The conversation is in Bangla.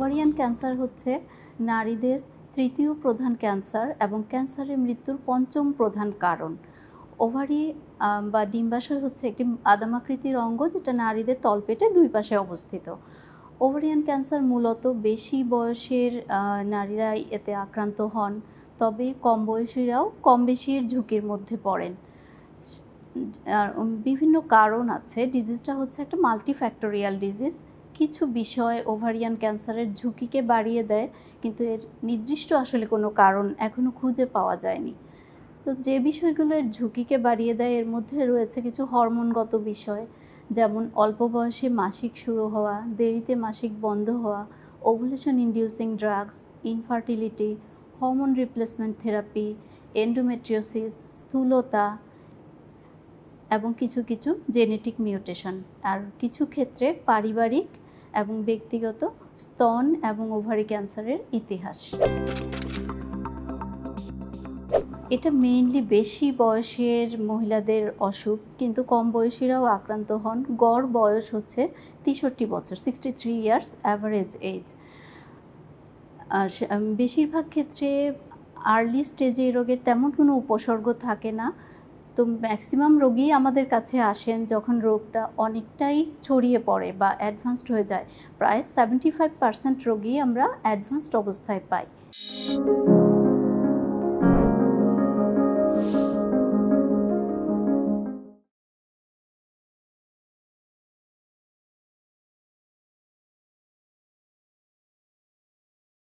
ওভারিয়ান ক্যান্সার হচ্ছে নারীদের তৃতীয় প্রধান ক্যান্সার এবং ক্যান্সারের মৃত্যুর পঞ্চম প্রধান কারণ। ওভারি বা ডিম্বাশয় হচ্ছে একটি আদামাকৃতির অঙ্গ, যেটা নারীদের তলপেটে দুই পাশে অবস্থিত। ওভারিয়ান ক্যান্সার মূলত বেশি বয়সের নারীরা এতে আক্রান্ত হন, তবে কম বয়সীরাও কম বেশি এর ঝুঁকির মধ্যে পড়েন। বিভিন্ন কারণ আছে। ডিজিজটা হচ্ছে একটা মাল্টিফ্যাক্টোরিয়াল ডিজিজ। কিছু বিষয় ওভারিয়ান ক্যান্সারের ঝুঁকিকে বাড়িয়ে দেয়, কিন্তু এর নির্দিষ্ট আসলে কোনো কারণ এখনও খুঁজে পাওয়া যায়নি। তো যে বিষয়গুলো এর ঝুঁকিকে বাড়িয়ে দেয় এর মধ্যে রয়েছে কিছু হরমোনগত বিষয়, যেমন অল্প বয়সে মাসিক শুরু হওয়া, দেরিতে মাসিক বন্ধ হওয়া, ovulation inducing drugs, infertility, hormone replacement therapy, endometriosis, স্থূলতা এবং কিছু কিছু জেনেটিক মিউটেশন। আর কিছু ক্ষেত্রে পারিবারিক এবং ব্যক্তিগত স্তন এবং ওভারি ক্যান্সারের ইতিহাস। এটা মেইনলি বেশি বয়সের মহিলাদের অসুখ, কিন্তু কম বয়সীরাও আক্রান্ত হন। গড় বয়স হচ্ছে 63 বছর, 63 ইয়ার্স অ্যাভারেজ এজ। আর বেশিরভাগ ক্ষেত্রে আর্লি স্টেজে এই রোগের তেমন কোনো উপসর্গ থাকে না। তো ম্যাক্সিমাম রোগী আমাদের কাছে আসেন যখন রোগটা অনেকটাই ছড়িয়ে পড়ে বা অ্যাডভান্সড হয়ে যায়। প্রায় 75% রোগী আমরা অ্যাডভান্সড অবস্থায় পাই।